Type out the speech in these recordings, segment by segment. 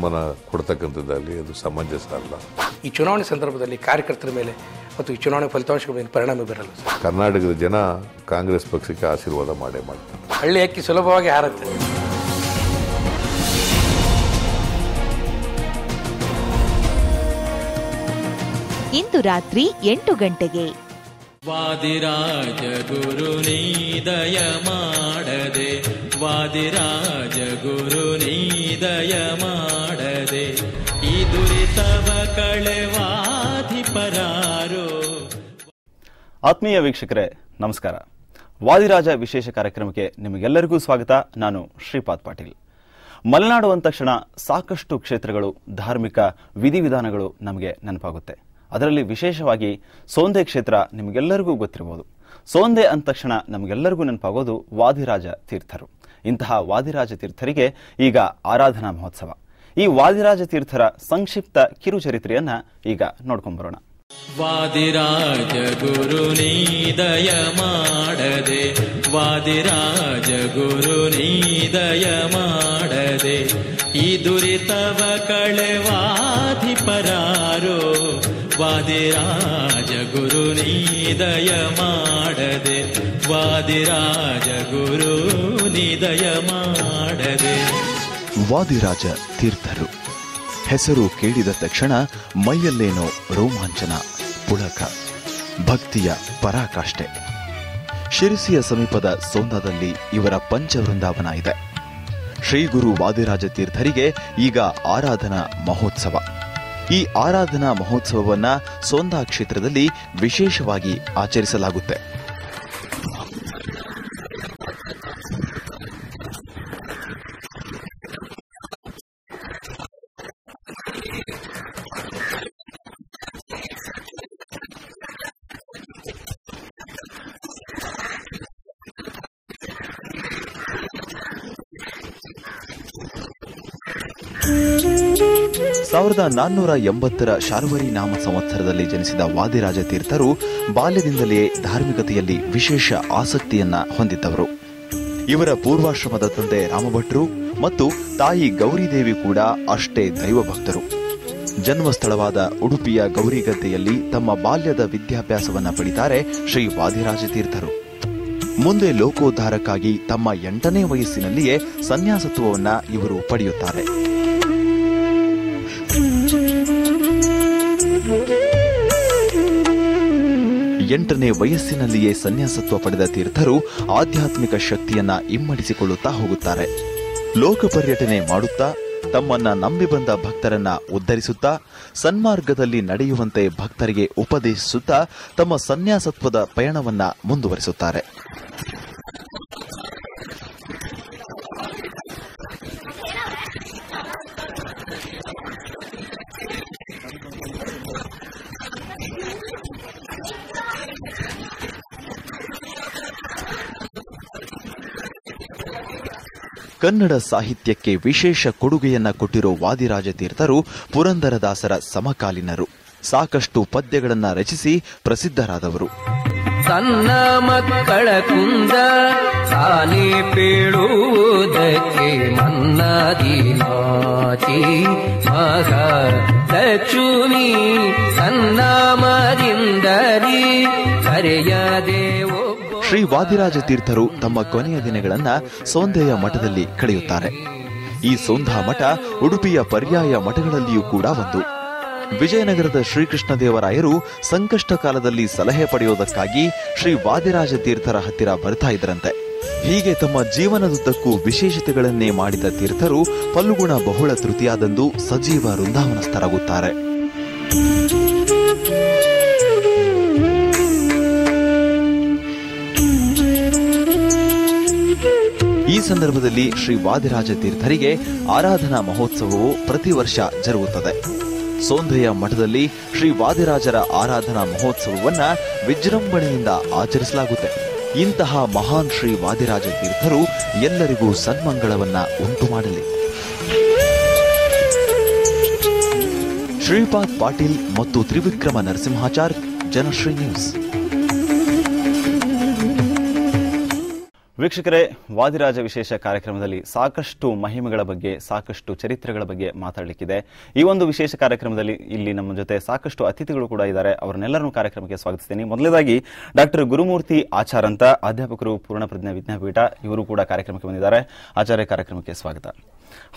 ಮನ ಕೊಡ್ತಕ್ಕಂಥದ್ದಲ್ಲಿ ಅದು ಸಮಂಜಸ ಅಲ್ಲ. ಈ ಚುನಾವಣೆ ಸಂದರ್ಭದಲ್ಲಿ ಕಾರ್ಯಕರ್ತರ ಮೇಲೆ ಮತ್ತು ಈ ಚುನಾವಣೆ ಫಲಿತಾಂಶಗಳ ಮೇಲೆ ಪರಿಣಾಮ ಬೀರಲ್ಲ. ಕರ್ನಾಟಕದ ಜನ ಕಾಂಗ್ರೆಸ್ ಪಕ್ಷಕ್ಕೆ ಆಶೀರ್ವಾದ ಮಾಡೇ ಮಾಡ್ತಾರೆ. ಹಳ್ಳಿ ಅಕ್ಕಿ ಸುಲಭವಾಗಿ ಹಾರುತ್ತೆ. ಇಂದು ರಾತ್ರಿ 8 ಗಂಟೆಗೆ ವಾದಿರಾಜ ಗುರು ನೀದಯ ಮಾಡದೆ, ವಾದಿರಾಜ ಗುರು ನೀದಯ ಮಾಡದೆ, ಈ ದುರಿತವ ಕಳೆವಾಧಿಪರಾರೋ. ಆತ್ಮೀಯ ವೀಕ್ಷಕರೇ ನಮಸ್ಕಾರ. ವಾದಿರಾಜ ವಿಶೇಷ ಕಾರ್ಯಕ್ರಮಕ್ಕೆ ನಿಮಗೆಲ್ಲರಿಗೂ ಸ್ವಾಗತ. ನಾನು ಶ್ರೀಪಾದ್ ಪಾಟೀಲ್. ಮಲೆನಾಡು ಅಂದ ತಕ್ಷಣ ಸಾಕಷ್ಟು ಕ್ಷೇತ್ರಗಳು, ಧಾರ್ಮಿಕ ವಿಧಿವಿಧಾನಗಳು ನಮಗೆ ನೆನಪಾಗುತ್ತೆ. ಅದರಲ್ಲಿ ವಿಶೇಷವಾಗಿ ಸೋಂದೆ ಕ್ಷೇತ್ರ ನಿಮಗೆಲ್ಲರಿಗೂ ಗೊತ್ತಿರಬಹುದು. ಸೋಂದೆ ಅಂದ ತಕ್ಷಣ ನಮಗೆಲ್ಲರಿಗೂ ನೆನಪಾಗೋದು ವಾದಿರಾಜ ತೀರ್ಥರು. ಇಂತಹ ವಾದಿರಾಜ ತೀರ್ಥರಿಗೆ ಈಗ ಆರಾಧನಾ ಮಹೋತ್ಸವ. ಈ ವಾದಿರಾಜ ತೀರ್ಥರ ಸಂಕ್ಷಿಪ್ತ ಕಿರುಚರಿತ್ರೆಯನ್ನ ಈಗ ನೋಡ್ಕೊಂಡ್ಬರೋಣ. ವಾದಿರಾಜ ಗುರು ನೀದಯ ಮಾಡದೆ, ವಾದಿರಾಜ ಗುರು ನೀದಯ ಮಾಡದೆ, ಈ ದುರಿತವ ಕಳೆವಾಧಿಪರಾರೋ. ವಾದಿರಾಜ ಗುರು ನೀದಯ ಮಾಡದೆ, ವಾದಿರಾಜ ಗುರು ನೀದಯ ಮಾಡದೆ. ವಾದಿರಾಜ ತೀರ್ಥರು ಹೆಸರು ಕೇಳಿದ ತಕ್ಷಣ ಮೈಯಲ್ಲೇನೋ ರೋಮಾಂಚನ, ಪುಳಕ, ಭಕ್ತಿಯ ಪರಾಕಾಷ್ಠೆ. ಶಿರಸಿಯ ಸಮೀಪದ ಸೋಂದಾದಲ್ಲಿ ಇವರ ಪಂಚವೃಂದಾವನ ಇದೆ. ಶ್ರೀ ಗುರು ವಾದಿರಾಜ ತೀರ್ಥರಿಗೆ ಈಗ ಆರಾಧನಾ ಮಹೋತ್ಸವ. ಈ ಆರಾಧನಾ ಮಹೋತ್ಸವವನ್ನ ಸೋಂದಾ ಕ್ಷೇತ್ರದಲ್ಲಿ ವಿಶೇಷವಾಗಿ ಆಚರಿಸಲಾಗುತ್ತೆ. ಸಾವಿರದ 480 ಶಾರ್ವರಿ ನಾಮ ಸಂವತ್ಸರದಲ್ಲಿ ಜನಿಸಿದ ವಾದಿರಾಜ ತೀರ್ಥರು ಬಾಲ್ಯದಿಂದಲೇ ಧಾರ್ಮಿಕತೆಯಲ್ಲಿ ವಿಶೇಷ ಆಸಕ್ತಿಯನ್ನ ಹೊಂದಿದ್ದವರು. ಇವರ ಪೂರ್ವಾಶ್ರಮದ ತಂದೆ ರಾಮಭಟ್ರು ಮತ್ತು ತಾಯಿ ಗೌರಿದೇವಿ ಕೂಡ ಅಷ್ಟೇ ದೈವಭಕ್ತರು. ಜನ್ಮಸ್ಥಳವಾದ ಉಡುಪಿಯ ಗೌರಿಗದ್ದೆಯಲ್ಲಿ ತಮ್ಮ ಬಾಲ್ಯದ ವಿದ್ಯಾಭ್ಯಾಸವನ್ನ ಪಡಿತಾರೆ ಶ್ರೀ ವಾದಿರಾಜ ತೀರ್ಥರು. ಮುಂದೆ ಲೋಕೋದ್ಧಾರಕ್ಕಾಗಿ ತಮ್ಮ 8ನೇ ವಯಸ್ಸಿನಲ್ಲಿಯೇ ಸನ್ಯಾಸತ್ವವನ್ನ ಇವರು ಪಡೆಯುತ್ತಾರೆ. 8ನೇ ವಯಸ್ಸಿನಲ್ಲಿಯೇ ಸನ್ಯಾಸತ್ವ ಪಡೆದ ತೀರ್ಥರು ಆಧ್ಯಾತ್ಮಿಕ ಶಕ್ತಿಯನ್ನ ಇಮ್ಮಡಿಸಿಕೊಳ್ಳುತ್ತಾ ಹೋಗುತ್ತಾರೆ. ಲೋಕ ಪರ್ಯಟನೆ ಮಾಡುತ್ತಾ, ತಮ್ಮನ್ನ ನಂಬಿ ಬಂದ ಭಕ್ತರನ್ನ ಉದ್ಧರಿಸುತ್ತಾ, ಸನ್ಮಾರ್ಗದಲ್ಲಿ ನಡೆಯುವಂತೆ ಭಕ್ತರಿಗೆ ಉಪದೇಶಿಸುತ್ತಾ ತಮ್ಮ ಸನ್ಯಾಸತ್ವದ ಪಯಣವನ್ನ ಮುಂದುವರಿಸುತ್ತಾರೆ. ಕನ್ನಡ ಸಾಹಿತ್ಯಕ್ಕೆ ವಿಶೇಷ ಕೊಡುಗೆಯನ್ನ ಕೊಟ್ಟಿರೋ ವಾದಿರಾಜ ತೀರ್ಥರು ಪುರಂದರದಾಸರ ಸಮಕಾಲೀನರು. ಸಾಕಷ್ಟು ಪದ್ಯಗಳನ್ನ ರಚಿಸಿ ಪ್ರಸಿದ್ಧರಾದವರು. ಸಣ್ಣ ಮಕ್ಕಳ ಕುಂದ ಸಾಲಿ ಪೇಳುವುದಕ್ಕೆ ಮನ್ನದಿನಾಚಿ ಮಗ ಲಕ್ಷ್ಮೀ ಸನ್ನಾಮದಿಂದರಿ ಕರೆಯದೇವೋ. ಶ್ರೀ ವಾದಿರಾಜ ತೀರ್ಥರು ತಮ್ಮ ಕೊನೆಯ ದಿನಗಳನ್ನ ಸೋಂದೆಯ ಮಠದಲ್ಲಿ ಕಳೆಯುತ್ತಾರೆ. ಈ ಸೋಂದಾ ಮಠ ಉಡುಪಿಯ ಪರ್ಯಾಯ ಮಠಗಳಲ್ಲಿಯೂ ಕೂಡ ಒಂದು. ವಿಜಯನಗರದ ಶ್ರೀಕೃಷ್ಣದೇವರಾಯರು ಸಂಕಷ್ಟ ಕಾಲದಲ್ಲಿ ಸಲಹೆ ಪಡೆಯುವುದಕ್ಕಾಗಿ ಶ್ರೀ ವಾದಿರಾಜ ತೀರ್ಥರ ಹತ್ತಿರ ಬರ್ತಾ ಇದ್ರಂತೆ. ಹೀಗೆ ತಮ್ಮ ಜೀವನದುದ್ದಕ್ಕೂ ವಿಶೇಷತೆಗಳನ್ನೇ ಮಾಡಿದ ತೀರ್ಥರು ಫಲ್ಗುಣ ಬಹುಳ ತೃತೀಯದಂದು ಸಜೀವ ವೃಂದಾವನಸ್ಥರಾಗುತ್ತಾರೆ. ಈ ಸಂದರ್ಭದಲ್ಲಿ ಶ್ರೀ ವಾದಿರಾಜ ತೀರ್ಥರಿಗೆ ಆರಾಧನಾ ಮಹೋತ್ಸವವು ಪ್ರತಿ ವರ್ಷ ಜರುಗುತ್ತದೆ. ಸೋಂದೆಯ ಮಠದಲ್ಲಿ ಶ್ರೀ ವಾದಿರಾಜರ ಆರಾಧನಾ ಮಹೋತ್ಸವವನ್ನ ವಿಜೃಂಭಣೆಯಿಂದ ಆಚರಿಸಲಾಗುತ್ತೆ. ಇಂತಹ ಮಹಾನ್ ಶ್ರೀ ವಾದಿರಾಜ ತೀರ್ಥರು ಎಲ್ಲರಿಗೂ ಸನ್ಮಂಗಳವನ್ನ ಉಂಟು ಮಾಡಲಿ. ಶ್ರೀಪಾದ್ ಪಾಟೀಲ್ ಮತ್ತು ತ್ರಿವಿಕ್ರಮ ನರಸಿಂಹಾಚಾರ್, ಜನಶ್ರೀ ನ್ಯೂಸ್. ವೀಕ್ಷಕರೇ, ವಾದಿರಾಜ ವಿಶೇಷ ಕಾರ್ಯಕ್ರಮದಲ್ಲಿ ಸಾಕಷ್ಟು ಮಹಿಮೆಗಳ ಬಗ್ಗೆ, ಸಾಕಷ್ಟು ಚರಿತ್ರೆಗಳ ಬಗ್ಗೆ ಮಾತಾಡಲಿಕ್ಕಿದೆ. ಈ ಒಂದು ವಿಶೇಷ ಕಾರ್ಯಕ್ರಮದಲ್ಲಿ ಇಲ್ಲಿ ನಮ್ಮ ಜೊತೆ ಸಾಕಷ್ಟು ಅತಿಥಿಗಳು ಕೂಡ ಇದ್ದಾರೆ. ಅವರನ್ನೆಲ್ಲರನ್ನೂ ಕಾರ್ಯಕ್ರಮಕ್ಕೆ ಸ್ವಾಗತಿಸ್ತೀನಿ. ಮೊದಲನೇದಾಗಿ ಡಾಕ್ಟರ್ ಗುರುಮೂರ್ತಿ ಆಚಾರ್ ಅಂತ, ಅಧ್ಯಾಪಕರು, ಪೂರ್ಣಪ್ರಜ್ಞಾ ವಿದ್ಯಾಪೀಠ, ಇವರು ಕೂಡ ಕಾರ್ಯಕ್ರಮಕ್ಕೆ ಬಂದಿದ್ದಾರೆ. ಆಚಾರ್ಯ, ಕಾರ್ಯಕ್ರಮಕ್ಕೆ ಸ್ವಾಗತ.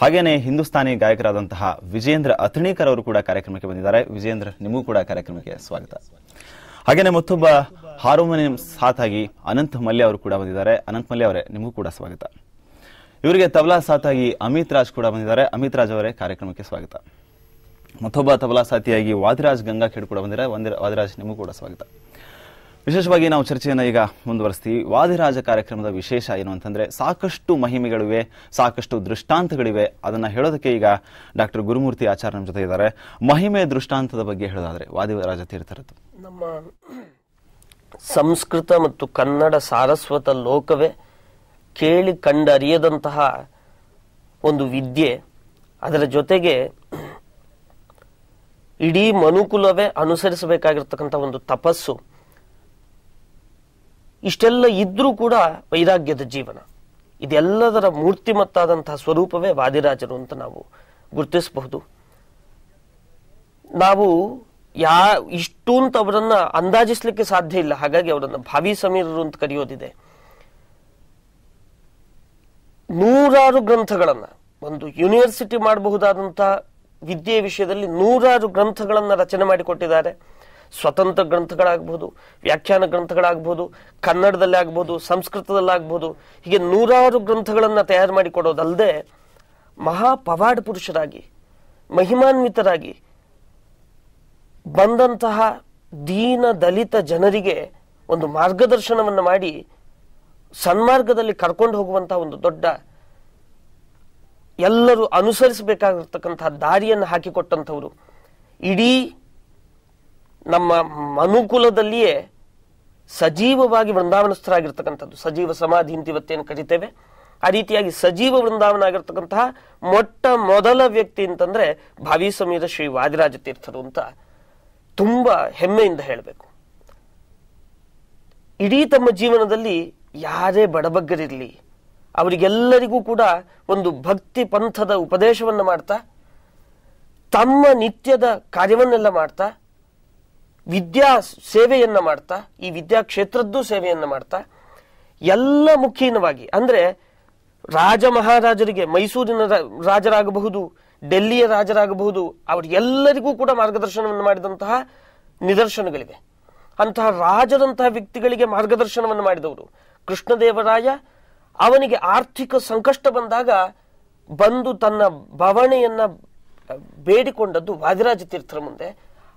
ಹಾಗೇನೆ ಹಿಂದೂಸ್ತಾನಿ ಗಾಯಕರಾದಂತಹ ವಿಜೇಂದ್ರ ಅತಣೀಕರ್ ಅವರು ಕೂಡ ಕಾರ್ಯಕ್ರಮಕ್ಕೆ ಬಂದಿದ್ದಾರೆ. ವಿಜೇಂದ್ರ, ನಿಮಗೂ ಕೂಡ ಕಾರ್ಯಕ್ರಮಕ್ಕೆ ಸ್ವಾಗತ. ಹಾಗೇನೆ ಮತ್ತೊಬ್ಬ ಹಾರ್ಮೋನಿಯಂ ಸಾಥಾಗಿ ಅನಂತ್ ಮಲ್ಯ ಅವರು ಕೂಡ ಬಂದಿದ್ದಾರೆ. ಅನಂತ್ ಮಲ್ಯ ಅವರೇ, ನಿಮಗೂ ಕೂಡ ಸ್ವಾಗತ. ಇವರಿಗೆ ತಬಲಾ ಸಾಥಾಗಿ ಅಮಿತ್ ರಾಜ್ ಕೂಡ ಬಂದಿದ್ದಾರೆ. ಅಮಿತ್ ರಾಜ್ ಅವರೇ, ಕಾರ್ಯಕ್ರಮಕ್ಕೆ ಸ್ವಾಗತ. ಮತ್ತೊಬ್ಬ ತಬಲಾ ಸಾಥಿಯಾಗಿ ವಾದಿರಾಜ್ ಗಂಗಾಖೇಡ್ ಕೂಡ ಬಂದಿದ್ದಾರೆ. ವಾದಿರಾಜ್, ನಿಮಗೂ ಕೂಡ ಸ್ವಾಗತ. ವಿಶೇಷವಾಗಿ ನಾವು ಚರ್ಚೆಯನ್ನು ಈಗ ಮುಂದುವರಿಸ್ತೀವಿ. ವಾದಿರಾಜ ಕಾರ್ಯಕ್ರಮದ ವಿಶೇಷ ಏನು ಅಂತಂದ್ರೆ, ಸಾಕಷ್ಟು ಮಹಿಮೆಗಳಿವೆ, ಸಾಕಷ್ಟು ದೃಷ್ಟಾಂತಗಳಿವೆ. ಅದನ್ನ ಹೇಳೋದಕ್ಕೆ ಈಗ ಡಾಕ್ಟರ್ ಗುರುಮೂರ್ತಿ ಆಚಾರ್ಯ ನಮ್ಮ ಜೊತೆ ಇದ್ದಾರೆ. ಮಹಿಮೆ ದೃಷ್ಟಾಂತದ ಬಗ್ಗೆ ಹೇಳೋದಾದ್ರೆ ವಾದಿರಾಜ ತೀರ್ಥರದ್ದು. ನಮ್ಮ ಸಂಸ್ಕೃತ ಮತ್ತು ಕನ್ನಡ ಸಾರಸ್ವತ ಲೋಕವೇ ಕೇಳಿ ಕಂಡರಿಯದಂತಹ ಒಂದು ವಿದ್ಯೆ, ಅದರ ಜೊತೆಗೆ ಇಡೀ ಮನುಕುಲವೇ ಅನುಸರಿಸಬೇಕಾಗಿರ್ತಕ್ಕಂಥ ಒಂದು ತಪಸ್ಸು, ಇಷ್ಟೆಲ್ಲ ಇದ್ರೂ ಕೂಡ ವೈರಾಗ್ಯದ ಜೀವನ, ಇದೆಲ್ಲದರ ಮೂರ್ತಿಮತ್ತಾದಂತಹ ಸ್ವರೂಪವೇ ವಾದಿರಾಜರು ಅಂತ ನಾವು ಗುರುತಿಸಬಹುದು. ನಾವು ಇಷ್ಟು ಅಂತ ಅವರನ್ನ ಅಂದಾಜಿಸ್ಲಿಕ್ಕೆ ಸಾಧ್ಯ ಇಲ್ಲ. ಹಾಗಾಗಿ ಅವರನ್ನ ಭಾವಿ ಸಮೀರರು ಅಂತ ಕರೆಯೋದಿದೆ. ನೂರಾರು ಗ್ರಂಥಗಳನ್ನ, ಒಂದು ಯೂನಿವರ್ಸಿಟಿ ಮಾಡಬಹುದಾದಂತಹ ವಿದ್ಯೆಯ ವಿಷಯದಲ್ಲಿ ನೂರಾರು ಗ್ರಂಥಗಳನ್ನ ರಚನೆ ಮಾಡಿಕೊಟ್ಟಿದ್ದಾರೆ. ಸ್ವತಂತ್ರ ಗ್ರಂಥಗಳಾಗಬಹುದು, ವ್ಯಾಖ್ಯಾನ ಗ್ರಂಥಗಳಾಗಬಹುದು, ಕನ್ನಡದಲ್ಲೇ ಆಗ್ಬಹುದು, ಸಂಸ್ಕೃತದಲ್ಲಾಗಬಹುದು, ಹೀಗೆ ನೂರಾರು ಗ್ರಂಥಗಳನ್ನ ತಯಾರು ಮಾಡಿಕೊಡೋದಲ್ಲದೆ ಮಹಾ ಪವಾಡ ಪುರುಷರಾಗಿ, ಮಹಿಮಾನ್ವಿತರಾಗಿ ಬಂದಂತಹ ದೀನ ದಲಿತ ಜನರಿಗೆ ಒಂದು ಮಾರ್ಗದರ್ಶನವನ್ನು ಮಾಡಿ ಸನ್ಮಾರ್ಗದಲ್ಲಿ ಕರ್ಕೊಂಡು ಹೋಗುವಂತಹ ಒಂದು ದೊಡ್ಡ, ಎಲ್ಲರೂ ಅನುಸರಿಸಬೇಕಾಗಿರ್ತಕ್ಕಂತಹ ದಾರಿಯನ್ನು ಹಾಕಿಕೊಟ್ಟಂಥವರು. ಇಡೀ ನಮ್ಮ ಮನುಕುಲದಲ್ಲಿಯೇ ಸಜೀವವಾಗಿ ವೃಂದಾವನಸ್ಥರಾಗಿರ್ತಕ್ಕಂಥದ್ದು, ಸಜೀವ ಸಮಾಧಿ ಅಂತ ಇವತ್ತೇನು ಕರಿತೇವೆ, ಆ ರೀತಿಯಾಗಿ ಸಜೀವ ವೃಂದಾವನ ಆಗಿರ್ತಕ್ಕಂತಹ ಮೊಟ್ಟ ಮೊದಲ ವ್ಯಕ್ತಿ ಅಂತಂದ್ರೆ ಭಾವಿ ಸಮೀರ ಶ್ರೀ ವಾದಿರಾಜ ತೀರ್ಥರು ಅಂತ ತುಂಬಾ ಹೆಮ್ಮೆಯಿಂದ ಹೇಳಬೇಕು. ಇಡೀ ತಮ್ಮ ಜೀವನದಲ್ಲಿ ಯಾರೇ ಬಡಬಗ್ಗರಿರಲಿ ಅವರಿಗೆಲ್ಲರಿಗೂ ಕೂಡ ಒಂದು ಭಕ್ತಿ ಪಂಥದ ಉಪದೇಶವನ್ನ ಮಾಡ್ತಾ, ತಮ್ಮ ನಿತ್ಯದ ಕಾರ್ಯವನ್ನೆಲ್ಲ ಮಾಡ್ತಾ, ವಿದ್ಯಾ ಸೇವೆಯನ್ನ ಮಾಡ್ತಾ, ಈ ವಿದ್ಯಾ ಕ್ಷೇತ್ರದ್ದು ಸೇವೆಯನ್ನ ಮಾಡ್ತಾ, ಎಲ್ಲ ಮುಖೀನವಾಗಿ ಅಂದ್ರೆ ರಾಜ ಮಹಾರಾಜರಿಗೆ, ಮೈಸೂರಿನ ರಾಜರಾಗಬಹುದು, ಡೆಲ್ಲಿಯ ರಾಜರಾಗಬಹುದು, ಅವರಿಗೆಲ್ಲರಿಗೂ ಕೂಡ ಮಾರ್ಗದರ್ಶನವನ್ನು ಮಾಡಿದಂತಹ ನಿದರ್ಶನಗಳಿವೆ. ಅಂತಹ ರಾಜರಂತಹ ವ್ಯಕ್ತಿಗಳಿಗೆ ಮಾರ್ಗದರ್ಶನವನ್ನು ಮಾಡಿದವರು. ಕೃಷ್ಣದೇವರಾಯ ಅವನಿಗೆ ಆರ್ಥಿಕ ಸಂಕಷ್ಟ ಬಂದಾಗ ಬಂದು ತನ್ನ ಬವಣೆಯನ್ನ ಬೇಡಿಕೊಂಡದ್ದು ವಾದಿರಾಜ ತೀರ್ಥರ ಮುಂದೆ.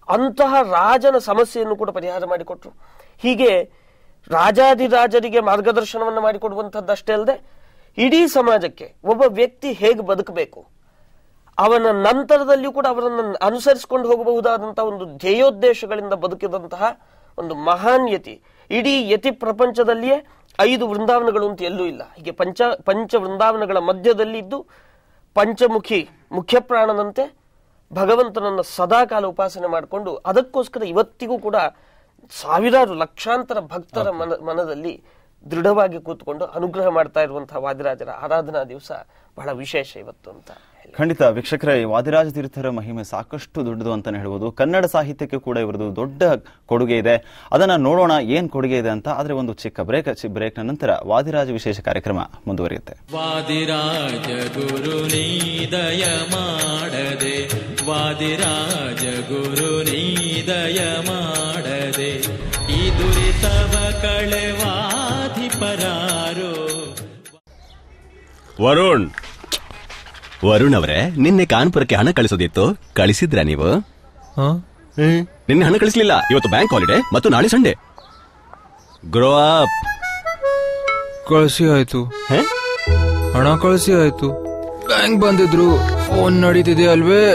ಅಂತಹ ರಾಜನ ಸಮಸ್ಯೆಯನ್ನು ಕೂಡ ಪರಿಹಾರ ಮಾಡಿಕೊಟ್ರು. ಹೀಗೆ ರಾಜಾದಿರಾಜರಿಗೆ ಮಾರ್ಗದರ್ಶನವನ್ನು ಮಾಡಿಕೊಡುವಂಥದ್ದಷ್ಟೇ ಅಲ್ಲದೆ ಇಡೀ ಸಮಾಜಕ್ಕೆ ಒಬ್ಬ ವ್ಯಕ್ತಿ ಹೇಗೆ ಬದುಕಬೇಕು, ಅವನ ನಂತರದಲ್ಲಿಯೂ ಕೂಡ ಅವರನ್ನು ಅನುಸರಿಸಿಕೊಂಡು ಹೋಗಬಹುದಾದಂತಹ ಒಂದು ಧ್ಯೇಯೋದ್ದೇಶಗಳಿಂದ ಬದುಕಿದಂತಹ ಒಂದು ಮಹಾನ್ ಯತಿ. ಇಡೀ ಯತಿ ಪ್ರಪಂಚದಲ್ಲಿಯೇ 5 ವೃಂದಾವನಗಳು ಅಂತ ಎಲ್ಲೂ ಇಲ್ಲ. ಹೀಗೆ ಪಂಚ ವೃಂದಾವನಗಳ ಮಧ್ಯದಲ್ಲಿ ಇದ್ದು ಪಂಚಮುಖಿ ಮುಖ್ಯಪ್ರಾಣನಂತೆ ಭಗವಂತನನ್ನು ಸದಾಕಾಲ ಉಪಾಸನೆ ಮಾಡಿಕೊಂಡು, ಅದಕ್ಕೋಸ್ಕರ ಇವತ್ತಿಗೂ ಕೂಡ ಸಾವಿರಾರು ಲಕ್ಷಾಂತರ ಭಕ್ತರ ಮನದಲ್ಲಿ ದೃಢವಾಗಿ ಕೂತ್ಕೊಂಡು ಅನುಗ್ರಹ ಮಾಡ್ತಾ ಇರುವಂತಹ ವಾದಿರಾಜರ ಆರಾಧನಾ ದಿವಸ ಬಹಳ ವಿಶೇಷ ಇವತ್ತು ಅಂತ. ಖಂಡಿತ ವೀಕ್ಷಕರೇ, ವಾದಿರಾಜ ತೀರ್ಥರ ಮಹಿಮೆ ಸಾಕಷ್ಟು ದೊಡ್ಡದು ಅಂತಾನೆ ಹೇಳ್ಬೋದು. ಕನ್ನಡ ಸಾಹಿತ್ಯಕ್ಕೆ ಕೂಡ ಇವರದು ದೊಡ್ಡ ಕೊಡುಗೆ ಇದೆ. ಅದನ್ನ ನೋಡೋಣ ಏನ್ ಕೊಡುಗೆ ಇದೆ ಅಂತ. ಆದ್ರೆ ಒಂದು ಚಿಕ್ಕ ಬ್ರೇಕ್ ನಂತರ ವಾದಿರಾಜ ವಿಶೇಷ ಕಾರ್ಯಕ್ರಮ ಮುಂದುವರಿಯುತ್ತೆ. ವಾದಿರಾಜ ಗುರು ನೀದಯ ಮಾಡದೆ, ವಾದಿರಾಜ ಗುರು ನೀದಯ ಮಾಡದೆ, ಈ ದುರಿತವ ಕಳೆವಾಧಿಪರಾರೋ. ವರುಣ್ ಅವರೇ, ನಿನ್ನೆ ಕಾನ್ಪುರಕ್ಕೆ ಹಣ ಕಳಿಸೋದಿತ್ತು, ಕಳಿಸಿದ್ರ ನೀವು? ನಿನ್ನೆ ಹಣ ಕಳಿಸ್ಲಿಲ್ಲ. ಇವತ್ತು ಬ್ಯಾಂಕ್ ಹಾಲಿಡೇ ಮತ್ತು ನಾಳೆ ಸಂಡೇ. Grow up. ಕಳಿಸಿ ಆಯ್ತು, ಹಣ ಕಳಿಸಿ ಆಯ್ತು, ಬ್ಯಾಂಕ್ ಬಂದಿದ್ರು, ಫೋನ್ ನಡೀತಿದೆ ಅಲ್ವೇ.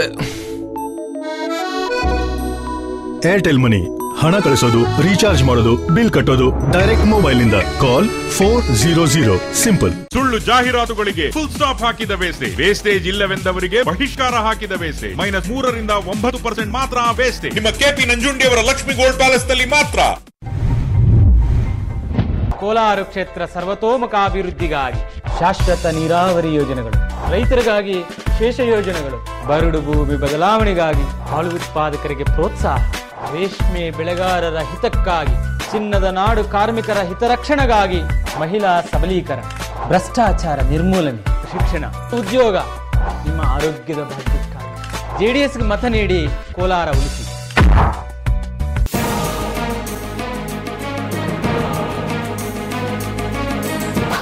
ಏರ್ಟೆಲ್ ಮನಿ ಹಣ ಕಳಿಸೋದು, ರೀಚಾರ್ಜ್ ಮಾಡೋದು, ಬಿಲ್ ಕಟ್ಟೋದು ಡೈರೆಕ್ಟ್ ಮೊಬೈಲ್ ನಿಂದ. ಕಾಲ್ 400. ಸಿಂಪಲ್. ಸುಳ್ಳು ಜಾಹೀರಾತುಗಳಿಗೆ ಫುಲ್ ಸ್ಟಾಪ್ ಹಾಕಿದ ವೇಸ್ಟೇಜ್ ಇಲ್ಲವೆಂದವರಿಗೆ ಬಹಿಷ್ಕಾರ ಹಾಕಿದ -3 ರಿಂದ 9% ಮಾತ್ರ ವೇಸ್ಟೇಜ್. ನಿಮ್ಮ ಕೆಪಿ ನಂಜುಂಡಿಯವರ ಲಕ್ಷ್ಮಿ ಗೋಲ್ಡ್ ಪ್ಯಾಲೇಸ್ ನಲ್ಲಿ ಮಾತ್ರ. ಕೋಲಾರ ಕ್ಷೇತ್ರ ಸರ್ವತೋಮುಖಾಭಿವೃದ್ಧಿಗಾಗಿ ಶಾಶ್ವತ ನೀರಾವರಿ ಯೋಜನೆಗಳು, ರೈತರಿಗಾಗಿ ವಿಶೇಷ ಯೋಜನೆಗಳು, ಬರಡು ಭೂಮಿ ಬದಲಾವಣೆಗಾಗಿ ಹಾಲು ಉತ್ಪಾದಕರಿಗೆ ಪ್ರೋತ್ಸಾಹ, ರೇಷ್ಮೆ ಬೆಳೆಗಾರರ ಹಿತಕ್ಕಾಗಿ, ಚಿನ್ನದ ನಾಡು ಕಾರ್ಮಿಕರ ಹಿತರಕ್ಷಣೆಗಾಗಿ ಮಹಿಳಾ ಸಬಲೀಕರಣ, ಭ್ರಷ್ಟಾಚಾರ ನಿರ್ಮೂಲನೆ, ಶಿಕ್ಷಣ, ಉದ್ಯೋಗ, ನಿಮ್ಮ ಆರೋಗ್ಯದ ಭಾಗ್ಯಕ್ಕಾಗಿ ಜೆಡಿಎಸ್ಗೆ ಮತ ನೀಡಿ ಕೋಲಾರ ಉಳಿಸಿ.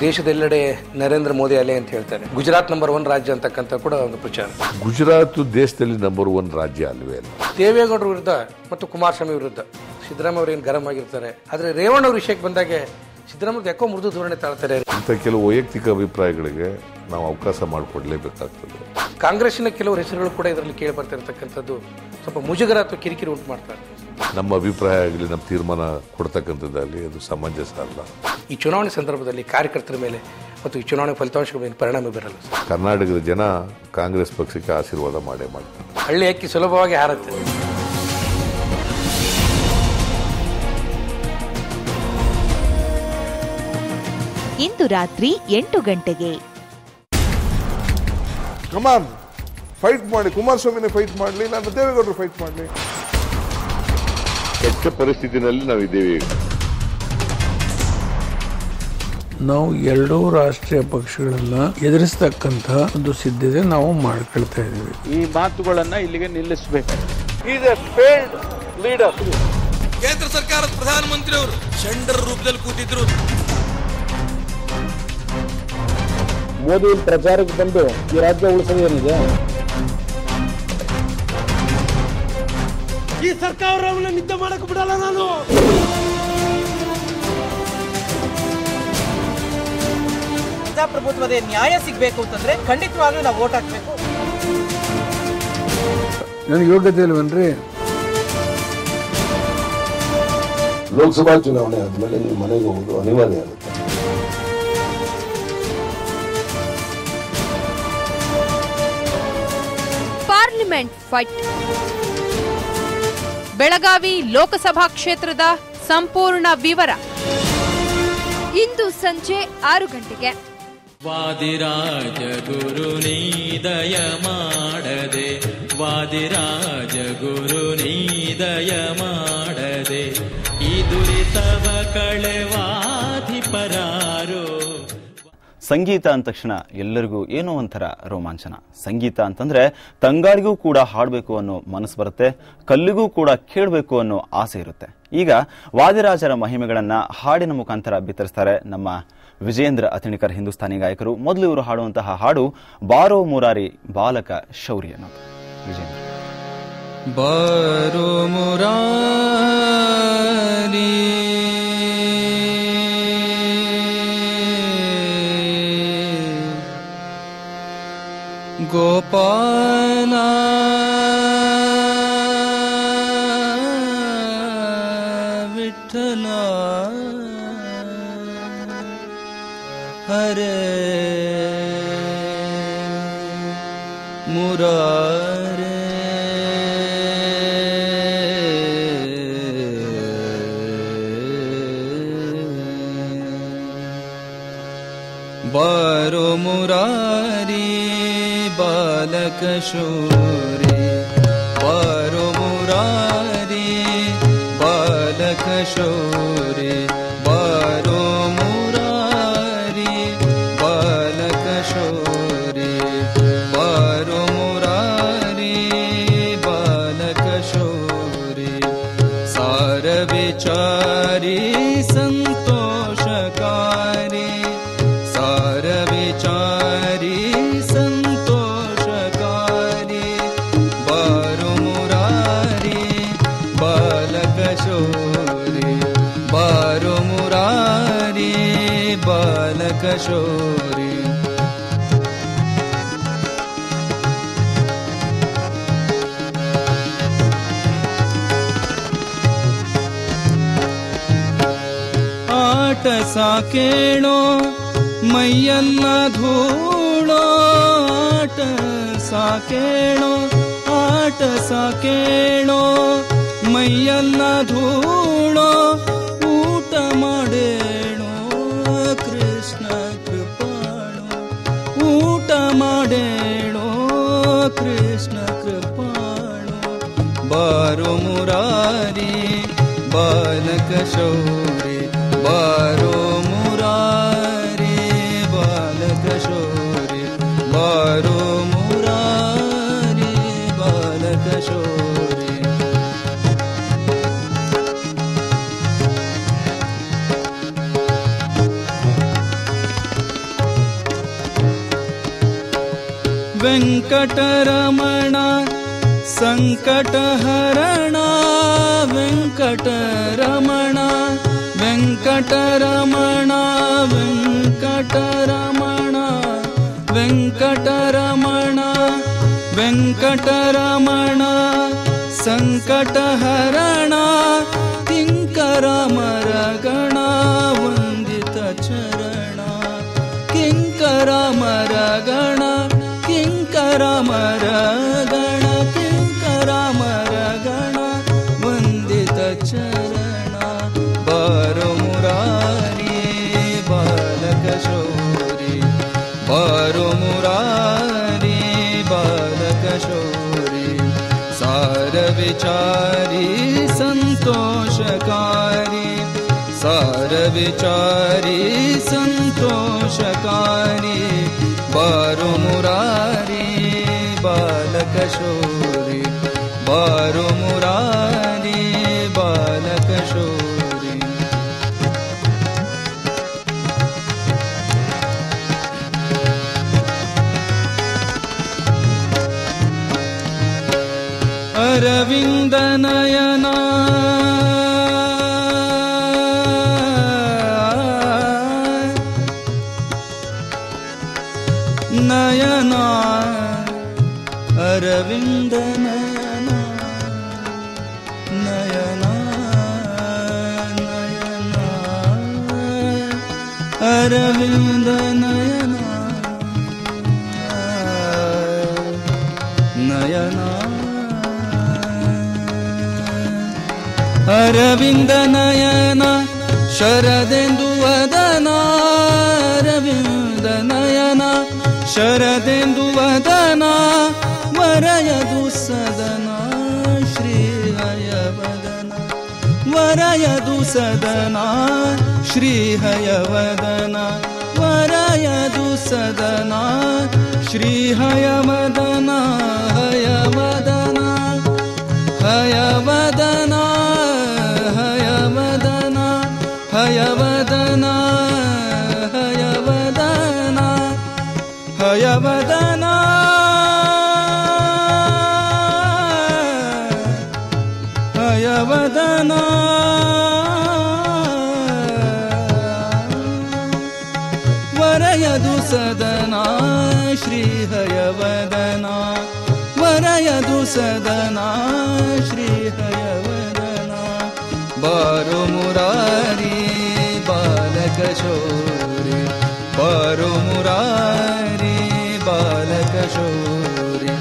ದೇಶದೆಲ್ಲೆಡೆ ನರೇಂದ್ರ ಮೋದಿ ಅಲೆ ಅಂತ ಹೇಳ್ತಾರೆ. ಗುಜರಾತ್ ನಂಬರ್ 1 ರಾಜ್ಯ ಅಂತಕ್ಕಂಥ ಕೂಡ ಒಂದು ಪ್ರಚಾರ. ಗುಜರಾತ್ ದೇಶದಲ್ಲಿ ನಂಬರ್ 1 ರಾಜ್ಯ ಅಲ್ವೇ ಅಲ್ಲ. ದೇವೇಗೌಡರ ವಿರುದ್ಧ ಮತ್ತು ಕುಮಾರಸ್ವಾಮಿ ವಿರುದ್ಧ ಸಿದ್ದರಾಮಯ್ಯ ಅವರು ಏನು ಗರಂ ಆಗಿರ್ತಾರೆ. ಆದರೆ ರೇವಣ್ಣ ಅವ್ರ ವಿಷಯಕ್ಕೆ ಬಂದಾಗೆ ಸಿದ್ದರಾಮಯ್ಯ ಯಾಕೋ ಮೃದು ಧೋರಣೆ ತಾಳ್ತಾರೆ. ಇಂಥ ಕೆಲವು ವೈಯಕ್ತಿಕ ಅಭಿಪ್ರಾಯಗಳಿಗೆ ನಾವು ಅವಕಾಶ ಮಾಡಿಕೊಡ್ಲೇಬೇಕಾಗ್ತದೆ. ಕಾಂಗ್ರೆಸ್ಸಿನ ಕೆಲವು ಹೆಸರುಗಳು ಕೂಡ ಇದರಲ್ಲಿ ಕೇಳಿ ಬರ್ತಿರತಕ್ಕಂಥದ್ದು ಸ್ವಲ್ಪ ಮುಜುಗರ ಅಥವಾ ಕಿರಿಕಿರಿ ಉಂಟು ಮಾಡ್ತಾರೆ. ನಮ್ಮ ಅಭಿಪ್ರಾಯ ಆಗಲಿ, ನಮ್ಮ ತೀರ್ಮಾನ ಕೊಡ್ತಕ್ಕಂಥದ್ದಾಗಲಿ ಅದು ಸಮಂಜಸ ಅಲ್ಲ. ಈ ಚುನಾವಣೆ ಸಂದರ್ಭದಲ್ಲಿ ಕಾರ್ಯಕರ್ತರ ಮೇಲೆ ಮತ್ತು ಈ ಚುನಾವಣೆ ಫಲಿತಾಂಶಗಳ ಮೇಲೆ ಪರಿಣಾಮ ಬೀರಲ್ಲ. ಕರ್ನಾಟಕದ ಜನ ಕಾಂಗ್ರೆಸ್ ಪಕ್ಷಕ್ಕೆ ಆಶೀರ್ವಾದ ಮಾಡೇ ಮಾಡ್ತಾರೆ. ಹಳ್ಳಿ ಅಕ್ಕಿ ಸುಲಭವಾಗಿ ಹಾರುತ್ತೆ. ಇಂದು ರಾತ್ರಿ 8 ಗಂಟೆಗೆ ಕಮಾನ್ ಫೈಟ್ ಮಾಡಿ, ಕುಮಾರಸ್ವಾಮಿನೇ ಫೈಟ್ ಮಾಡಲಿ, ನಾನು ದೇವೇಗೌಡರು ಫೈಟ್ ಮಾಡಲಿ. ಕೆಟ್ಟ ಪರಿಸ್ಥಿತಿನಲ್ಲಿ ನಾವು ಇದ್ದೇವೆ. ನಾವು ಎರಡೂ ರಾಷ್ಟ್ರೀಯ ಪಕ್ಷಗಳನ್ನ ಎದುರಿಸತಕ್ಕಂತ ಒಂದು ಸಿದ್ಧತೆ ನಾವು ಮಾಡ್ಕೊಳ್ತಾ ಇದ್ದೀವಿ. ಈ ಮಾತುಗಳನ್ನ ಇಲ್ಲಿಗೆ ನಿಲ್ಲಿಸಬೇಕು. ಕೇಂದ್ರ ಸರ್ಕಾರದ ಪ್ರಧಾನಮಂತ್ರಿ ಅವರು ಷಂಡರ ರೂಪದಲ್ಲಿ ಕೂತಿದ್ರು. ಮೋದಿ ಪ್ರಚಾರಕ್ಕೆ ಬಂದು ಈ ರಾಜ್ಯ ಉಳಿಸೋದೇನಿದೆ? ಈ ಸರ್ಕಾರವನ್ನು ನಿದ್ದೆ ಮಾಡಕ್ಕೆ ಬಿಡಲ್ಲ ನಾನು. ಪ್ರಜಾಪ್ರಭುತ್ವದ ನ್ಯಾಯ ಸಿಗಬೇಕು ಅಂತಂದ್ರೆ ಖಂಡಿತವಾಗ್ಲೂ ನಾವು ವೋಟ್ ಹಾಕ್ಬೇಕು. ನನಗೆ ಯೋಗ್ಯತೆ ಇಲ್ವನ್ರಿ? ಲೋಕಸಭಾ ಚುನಾವಣೆ ಆದ್ಮೇಲೆ ನೀವು ಮನೆಗೆ ಹೋಗೋದು ಅನಿವಾರ್ಯ ಆಗುತ್ತೆ. Parliament fight. ಬೆಳಗಾವಿ ಲೋಕಸಭಾ ಕ್ಷೇತ್ರದ ಸಂಪೂರ್ಣ ವಿವರ ಇಂದು ಸಂಜೆ 6 ಗಂಟೆಗೆ. ವಾದಿರಾಜ ಗುರು ನೀದಯ ಮಾಡದೆ, ವಾದಿರಾಜ ಗುರು ನೀದಯ ಮಾಡದೆ, ಈ ದುರಿತವ ಕಳೆವಾಧಿಪರಾರೋ. ಸಂಗೀತ ಅಂದ ತಕ್ಷಣ ಎಲ್ಲರಿಗೂ ಏನೋ ಒಂಥರ ರೋಮಾಂಚನ. ಸಂಗೀತ ಅಂತಂದ್ರೆ ತಂಗಾಳಿಗೂ ಕೂಡ ಹಾಡಬೇಕು ಅನ್ನೋ ಮನಸ್ಸು ಬರುತ್ತೆ, ಕಲ್ಲಿಗೂ ಕೂಡ ಕೇಳಬೇಕು ಅನ್ನೋ ಆಸೆ ಇರುತ್ತೆ. ಈಗ ವಾದಿರಾಜರ ಮಹಿಮೆಗಳನ್ನ ಹಾಡಿನ ಮುಖಾಂತರ ಬಿತ್ತರಿಸ್ತಾರೆ ನಮ್ಮ ವಿಜಯೇಂದ್ರ ಅತಿಣಿಕರ್ ಹಿಂದೂಸ್ತಾನಿ ಗಾಯಕರು. ಮೊದಲು ಇವರು ಹಾಡುವಂತಹ ಹಾಡು ಬಾರೋ ಮುರಾರಿ ಬಾಲಕ ಶೌರ್ಯ ಅನ್ನೋದು. ವಿಜಯೇಂದ್ರ. ಬಾರೋ ಮುರಾರಿ ಗೋಪಾಲ ವಿಠಲ ಹರೇ ಮುರಾರೇ ಬಾರೋ ಮುರಾರಿ ಬಾಲಕ ಶೌರ್ಯ, ಬಾರೋ ಮುರಾರಿ ಬಾಲಕ ಶೌರ್ಯ, ಬಾರೋ ಮುರಾರಿ ಬಾಲಕ ಶೌರ್ಯ, ಬಾರೋ ಮುರಾರಿ ಬಾಲಕ ಶೌರ್ಯ. ಸಾರ ವಿಚಾರಿ ಸಂತೋಷಕಾರಿ, ಸಾರ ವಿಚಾರಿ ಸಂತೋಷಕಾರಿ, ಬಾರೋ ಮುರಾರಿ ಬಾಲಕ ಶೌರ್ಯ, ಬಾರೋ ಮುರಾರಿ ಬಾಲಕ ಶೌರ್ಯ. ಆಟ ಸಾಕೇಳೋ ಮೈಯಲ್ಲ ಧೂಳೋ, ಆಟ ಸಾಕೇಳೋ, ಆಟ ಸಾಕೇಳೋ ಮೈಯಲ್ಲ ಧೂಳೋ, ಊಟ ಮಾಡೇಳೋ ಬಾರೋ ಮುರಾರಿ ಬಾಲಕ ಶೌರಿ ಬಾರೋ ಮುರಾರಿ ಬಾಲಕ ಶೌರಿ ಬಾರೋ ಮುರಾರಿ ಬಾಲಕ ಶೌರಿ. ವೆಂಕಟರಮಣ ಸಂಕಟಹರಣ ವೆಂಕಟರಮಣ ವೆಂಕಟರಮಣ ವೆಂಕಟರಮಣ ವೆಂಕಟರಮಣ ವೆಂಕಟರಮಣ ಸಂಕಟಹರಣ ಕಿಂಕರಮರಗಣ ವಂದಿತ ಚರಣ ಕಿಂಕರಮರಗಣ ಕಿಂಕರಮರಗಣ ಕಿಂಕರಮರಗಣ ವಂದಿತ ಚರಣ. ಬಾರೋ ಮುರಾರಿ ಬಾಲಕ ಶೌರಿ ಬಾರೋ ಮುರಾರಿ ಬಾಲಕ ಶೌರಿ. ಸಾರ ವಿಚಾರಿ ಸಂತೋಷಕಾರಿ ಸಾರ ವಿಚಾರಿ ಸಂತೋಷಕಾರಿ ಬಾರೋ ಮುರಾರಿ ಬಾಲಕ ಶೌರಿ ಬಾರೋ ಮುರಾರಿ ಬಾಲಕ ಶೌರಿ. ಅರವಿಂದ ನಯನ ನಯನ ಅರವಿಂದ ನಯನ ನಯನ ನಯನ ಅರವಿಂದ ನಯನ ನಯನ ಅರವಿಂದ ನಯನ ಶರದೆಂದು ವದನ ಅರವಿಂದ ನಯನ ಶರದೆಂದು ವದನ ವರಯದು ಸದನ ಶ್ರೀಹಯವದನ ವರಯದು ಸದನ ಶ್ರೀಹಯವದನ ವರಯದು ಸದನ ಶ್ರೀಹಯವದನ ಹಯವದನ ಹಯವದನ ಹಯವದನ ಹಯವದನ ಹಯವದನ ಹಯವದನ ಹಯವದನ ವರಯದು ಸದನ ಶ್ರೀಹಯವದನ ವರಯದು ಸದನ ಶ್ರೀಹಯವದನ. ಬಾರೋ ಮುರಾರಿ ಬಾಲಕ ಶೌರಿ ಬಾರೋ ಮುರಾರಿ ಬಾಲಕ ಶೌರಿ.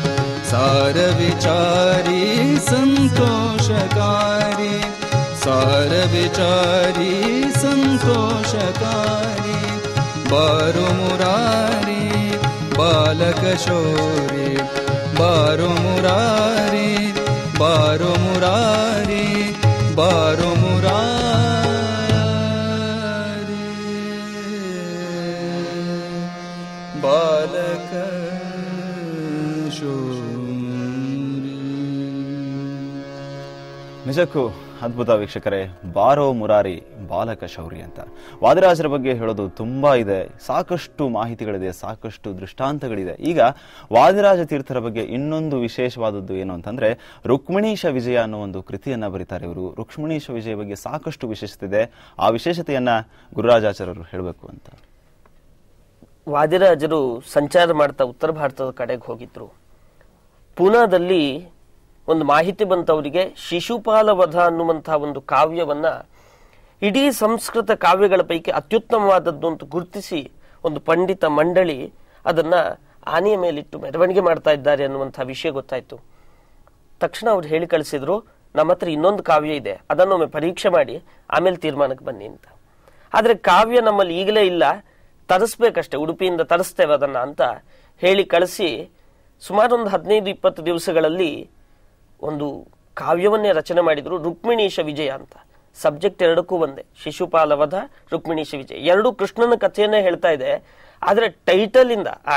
ಸಾರ ವಿಚಾರಿ ಸಂತೋಷಕಾರಿ ಸಾರ ವಿಚಾರಿ ಸಂತೋಷಕಾರಿ ಬಾರೋ ಮುರಾರಿ ಬಾಲಕ ಶೌರಿ ಬಾರೋ ಮುರಾರಿ ಬಾರೋ ಮುರಾರಿ ಬಾರೋ ಮುರಾರಿ ಬಾಲಕ ನಿಜಕ್ಕೂ ಅದ್ಭುತ ವೀಕ್ಷಕರೇ. ಬಾರೋ ಮುರಾರಿ ಬಾಲಕ ಶೌರಿ ಅಂತ ವಾದಿರಾಜರ ಬಗ್ಗೆ ಹೇಳೋದು ತುಂಬಾ ಇದೆ, ಸಾಕಷ್ಟು ಮಾಹಿತಿಗಳಿದೆ, ಸಾಕಷ್ಟು ದೃಷ್ಟಾಂತಗಳಿದೆ. ಈಗ ವಾದಿರಾಜ ತೀರ್ಥರ ಬಗ್ಗೆ ಇನ್ನೊಂದು ವಿಶೇಷವಾದದ್ದು ಏನು ಅಂತಂದ್ರೆ ರುಕ್ಮಿಣೀಶ ವಿಜಯ ಅನ್ನೋ ಒಂದು ಕೃತಿಯನ್ನ ಬರೀತಾರೆ ಇವರು. ರುಕ್ಮಿಣೀಶ ವಿಜಯ ಬಗ್ಗೆ ಸಾಕಷ್ಟು ವಿಶೇಷತೆ ಇದೆ. ಆ ವಿಶೇಷತೆಯನ್ನ ಗುರುರಾಜಾಚಾರ್ಯರು ಹೇಳಬೇಕು ಅಂತ. ವಾದಿರಾಜರು ಸಂಚಾರ ಮಾಡ್ತಾ ಉತ್ತರ ಭಾರತದ ಕಡೆಗೆ ಹೋಗಿದ್ರು. ಪೂನಾದಲ್ಲಿ ಒಂದು ಮಾಹಿತಿ ಬಂತವರಿಗೆ ಶಿಶುಪಾಲ ವಧ ಅನ್ನುವಂತಹ ಒಂದು ಕಾವ್ಯವನ್ನ ಇಡೀ ಸಂಸ್ಕೃತ ಕಾವ್ಯಗಳ ಪೈಕಿ ಅತ್ಯುತ್ತಮವಾದದ್ದು ಅಂತ ಗುರುತಿಸಿ ಒಂದು ಪಂಡಿತ ಮಂಡಳಿ ಅದನ್ನ ಆನೆಯ ಮೇಲಿಟ್ಟು ಮೆರವಣಿಗೆ ಮಾಡ್ತಾ ಇದ್ದಾರೆ ಅನ್ನುವಂತಹ ವಿಷಯ ಗೊತ್ತಾಯ್ತು. ತಕ್ಷಣ ಅವ್ರು ಹೇಳಿ ಕಳಿಸಿದ್ರು, ನಮ್ಮ ಹತ್ರ ಇನ್ನೊಂದು ಕಾವ್ಯ ಇದೆ, ಅದನ್ನೊಮ್ಮೆ ಪರೀಕ್ಷೆ ಮಾಡಿ ಆಮೇಲೆ ತೀರ್ಮಾನಕ್ಕೆ ಬನ್ನಿ ಅಂತ. ಆದ್ರೆ ಕಾವ್ಯ ನಮ್ಮಲ್ಲಿ ಈಗಲೇ ಇಲ್ಲ, ತರಿಸ್ಬೇಕಷ್ಟೇ, ಉಡುಪಿಯಿಂದ ತರಿಸ್ತೇವೆ ಅದನ್ನ ಅಂತ ಹೇಳಿ ಕಳಿಸಿ ಸುಮಾರು ಒಂದು 15-20 ದಿವಸಗಳಲ್ಲಿ ಒಂದು ಕಾವ್ಯವನ್ನೇ ರಚನೆ ಮಾಡಿದ್ರು, ರುಕ್ಮಿಣೀಶ ವಿಜಯ ಅಂತ. ಸಬ್ಜೆಕ್ಟ್ ಎರಡಕ್ಕೂ ಒಂದೇ, ಶಿಶುಪಾಲ ವಧ, ರುಕ್ಮಿಣೀಶ ವಿಜಯ, ಎರಡು ಕೃಷ್ಣನ ಕಥೆಯನ್ನೇ ಹೇಳ್ತಾ ಇದೆ. ಆದ್ರೆ ಟೈಟಲ್ ಇಂದ, ಆ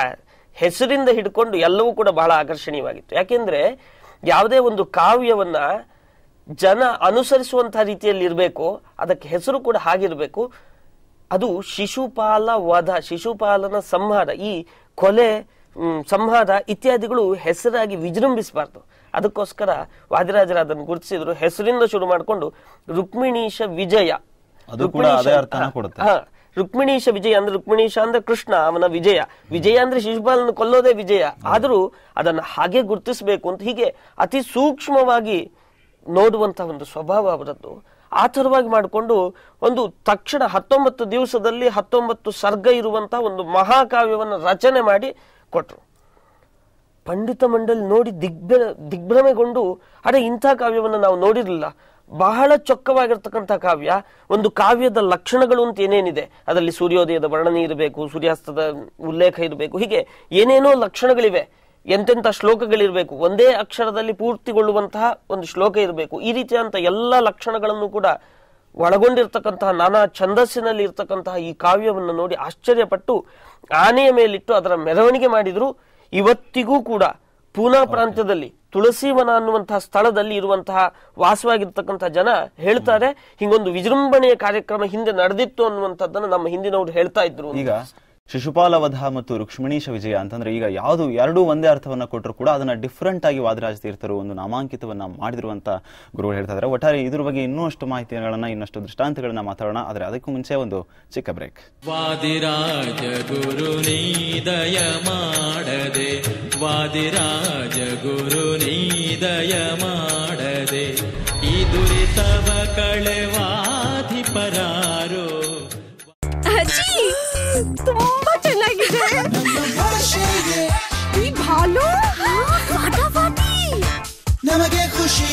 ಹೆಸರಿಂದ ಹಿಡ್ಕೊಂಡು ಎಲ್ಲವೂ ಕೂಡ ಬಹಳ ಆಕರ್ಷಣೀಯವಾಗಿತ್ತು. ಯಾಕೆಂದ್ರೆ ಯಾವುದೇ ಒಂದು ಕಾವ್ಯವನ್ನ ಜನ ಅನುಸರಿಸುವಂತಹ ರೀತಿಯಲ್ಲಿ ಇರಬೇಕು, ಅದಕ್ಕೆ ಹೆಸರು ಕೂಡ ಹಾಗಿರ್ಬೇಕು. ಅದು ಶಿಶುಪಾಲ ವಧ, ಶಿಶುಪಾಲನ ಸಂಹಾರ, ಈ ಕೊಲೆ ಸಂಹಾರ ಇತ್ಯಾದಿಗಳು ಹೆಸರಾಗಿ ವಿಜೃಂಭಿಸಬಾರ್ದು. ಅದಕ್ಕೋಸ್ಕರ ವಾದಿರಾಜರು ಅದನ್ನು ಗುರುತಿಸಿದ್ರು. ಹೆಸರಿಂದ ಶುರು ಮಾಡಿಕೊಂಡು ರುಕ್ಮಿಣೀಶ ವಿಜಯ, ರುಕ್ಮಿಣೀಶ ವಿಜಯ ಅಂದ್ರೆ, ರುಕ್ಮಿಣೀಶ ಅಂದ್ರೆ ಕೃಷ್ಣ, ಅವನ ವಿಜಯ, ವಿಜಯ ಅಂದ್ರೆ ಶಿಶುಪಾಲನ ಕೊಲ್ಲೋದೇ ವಿಜಯ. ಆದರೂ ಅದನ್ನು ಹಾಗೆ ಗುರುತಿಸಬೇಕು ಅಂತ ಹೀಗೆ ಅತಿ ಸೂಕ್ಷ್ಮವಾಗಿ ನೋಡುವಂತಹ ಒಂದು ಸ್ವಭಾವ ಅವರದ್ದು. ಆ ಥರವಾಗಿ ಮಾಡಿಕೊಂಡು ಒಂದು ತಕ್ಷಣ 19 ದಿವಸದಲ್ಲಿ 19 ಸರ್ಗ ಇರುವಂತಹ ಒಂದು ಮಹಾಕಾವ್ಯವನ್ನು ರಚನೆ ಮಾಡಿ ಕೊಟ್ರು. ಪಂಡಿತ ಮಂಡಳಿ ನೋಡಿ ದಿಗ್ಭ್ರಮೆಗೊಂಡು, ಅರೆ ಇಂಥ ಕಾವ್ಯವನ್ನು ನಾವು ನೋಡಿರಲಿಲ್ಲ, ಬಹಳ ಚೊಕ್ಕವಾಗಿರ್ತಕ್ಕಂಥ ಕಾವ್ಯ, ಒಂದು ಕಾವ್ಯದ ಲಕ್ಷಣಗಳು ಅಂತ ಏನೇನಿದೆ, ಅದರಲ್ಲಿ ಸೂರ್ಯೋದಯದ ವರ್ಣನೆ ಇರಬೇಕು, ಸೂರ್ಯಾಸ್ತದ ಉಲ್ಲೇಖ ಇರಬೇಕು, ಹೀಗೆ ಏನೇನೋ ಲಕ್ಷಣಗಳಿವೆ, ಎಂತೆಂಥ ಶ್ಲೋಕಗಳಿರಬೇಕು, ಒಂದೇ ಅಕ್ಷರದಲ್ಲಿ ಪೂರ್ತಿಗೊಳ್ಳುವಂತಹ ಒಂದು ಶ್ಲೋಕ ಇರಬೇಕು, ಈ ರೀತಿಯಾದಂಥ ಎಲ್ಲ ಲಕ್ಷಣಗಳನ್ನು ಕೂಡ ಒಳಗೊಂಡಿರ್ತಕ್ಕಂತಹ ನಾನಾ ಛಂದಸ್ಸಿನಲ್ಲಿ ಇರ್ತಕ್ಕಂತಹ ಈ ಕಾವ್ಯವನ್ನು ನೋಡಿ ಆಶ್ಚರ್ಯಪಟ್ಟು ಆನೆಯ ಮೇಲಿಟ್ಟು ಅದರ ಮೆರವಣಿಗೆ ಮಾಡಿದ್ರು. ಇವತ್ತಿಗೂ ಕೂಡ ಪೂನಾ ಪ್ರಾಂತ್ಯದಲ್ಲಿ ತುಳಸಿವನ ಅನ್ನುವಂತಹ ಸ್ಥಳದಲ್ಲಿ ಇರುವಂತಹ ವಾಸವಾಗಿರ್ತಕ್ಕಂತಹ ಜನ ಹೇಳ್ತಾರೆ, ಹಿಂಗೊಂದು ವಿಜೃಂಭಣೆಯ ಕಾರ್ಯಕ್ರಮ ಹಿಂದೆ ನಡೆದಿತ್ತು ಅನ್ನುವಂಥದ್ದನ್ನು ನಮ್ಮ ಹಿಂದಿನವರು ಹೇಳ್ತಾ ಇದ್ರು. ಈಗ ಶಿಶುಪಾಲ ವಧ ಮತ್ತು ರುಕ್ಮಿಣೀಶ ವಿಜಯ ಅಂತಂದ್ರೆ ಈಗ ಯಾವುದು ಎರಡೂ ಒಂದೇ ಅರ್ಥವನ್ನ ಕೊಟ್ಟರು ಕೂಡ ಅದನ್ನ ಡಿಫರೆಂಟ್ ಆಗಿ ವಾದಿರಾಜ ತೀರ್ಥರು ಒಂದು ನಾಮಾಂಕಿತವನ್ನ ಮಾಡಿದ್ರು ಅಂತ ಗುರುಗಳು ಹೇಳ್ತಾ ಇದ್ದಾರೆ. ಒಟ್ಟಾರೆ ಇದ್ರ ಬಗ್ಗೆ ಇನ್ನಷ್ಟು ಮಾಹಿತಿಗಳನ್ನ, ಇನ್ನಷ್ಟು ದೃಷ್ಟಾಂತಗಳನ್ನ ಮಾತಾಡೋಣ. ಆದ್ರೆ ಅದಕ್ಕೂ ಮುಂಚೆ ಒಂದು ಚಿಕ್ಕ ಬ್ರೇಕ್. ವಾದಿರಾಜ ಗುರು ನೀದಯ ಮಾಡದೆ, ವಾದಿರಾಜ ಗುರು ನೀದಯ ಮಾಡದೆ, ಈ ದುರಿತವ ಕಳೆವಾಧಿಪರಾರೋ. ತುಂಬಾ ಚೆನ್ನಾಗಿದೆ ಈ ಭಾಲು, ನಮಗೆ ಖುಷಿ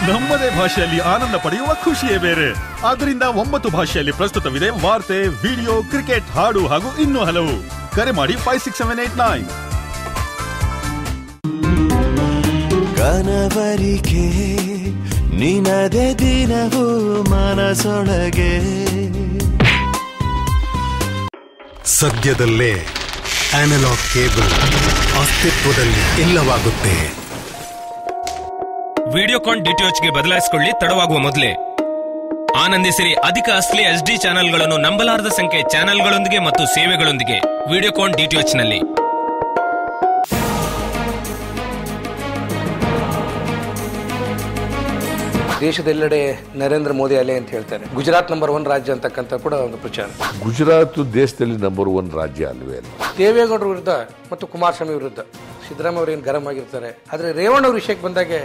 ನಮ್ಮದೇ ಭಾಷೆಯಲ್ಲಿ ಆನಂದ ಪಡೆಯುವ ಖುಷಿಯೇ ಬೇರೆ. ಆದ್ದರಿಂದ 9 ಭಾಷೆಯಲ್ಲಿ ಪ್ರಸ್ತುತವಿದೆ ವಾರ್ತೆ, ವಿಡಿಯೋ, ಕ್ರಿಕೆಟ್, ಹಾಡು ಹಾಗೂ ಇನ್ನೂ ಹಲವು. ಕರೆ ಮಾಡಿ 567889. ಕನವರಿಕೆ ನಿನದೆ ದಿನವೂ ಮನಸೊಳಗೆ. ಸದ್ಯದಲ್ಲೇ ಅನಲಾಗ್ ಕೇಬಲ್ ಅಸ್ತಿತ್ವದಲ್ಲಿ ಇಲ್ಲವಾಗುತ್ತೆ. ವಿಡಿಯೋಕಾನ್ ಡಿಟಿಎಚ್ಗೆ ಬದಲಾಯಿಸಿಕೊಳ್ಳಿ ತಡವಾಗುವ ಮೊದಲೇ. ಆನಂದಿಸಿರಿ ಅಧಿಕ ಅಶ್ಲೀಲ HD ಚಾನೆಲ್ಗಳನ್ನು ನಂಬಲಾರದ ಸಂಖ್ಯೆ ಚಾನೆಲ್ಗಳೊಂದಿಗೆ ಮತ್ತು ಸೇವೆಗಳೊಂದಿಗೆ ವಿಡಿಯೋಕಾನ್ ಡಿಟಿಎಚ್ನಲ್ಲಿ. ದೇಶದೆಲ್ಲೆಡೆ ನರೇಂದ್ರ ಮೋದಿ ಅಲೆ ಅಂತ ಹೇಳ್ತಾರೆ. ಗುಜರಾತ್ ನಂಬರ್ 1 ರಾಜ್ಯ ಅಂತಕ್ಕಂಥ ಕೂಡ ಒಂದು ಪ್ರಚಾರ. ಗುಜರಾತ್ ದೇಶದಲ್ಲಿ ನಂಬರ್ 1 ರಾಜ್ಯ ಅಲ್ವೇ ಅಲ್ಲ. ದೇವೇಗೌಡರ ವಿರುದ್ಧ ಮತ್ತು ಕುಮಾರಸ್ವಾಮಿ ವಿರುದ್ಧ ಸಿದ್ದರಾಮಯ್ಯ ಅವರು ಏನು ಗರಂ ಆಗಿರ್ತಾರೆ. ಆದರೆ ರೇವಣ್ಣ ಅವ್ರ ವಿಷಯಕ್ಕೆ ಬಂದಾಗೆ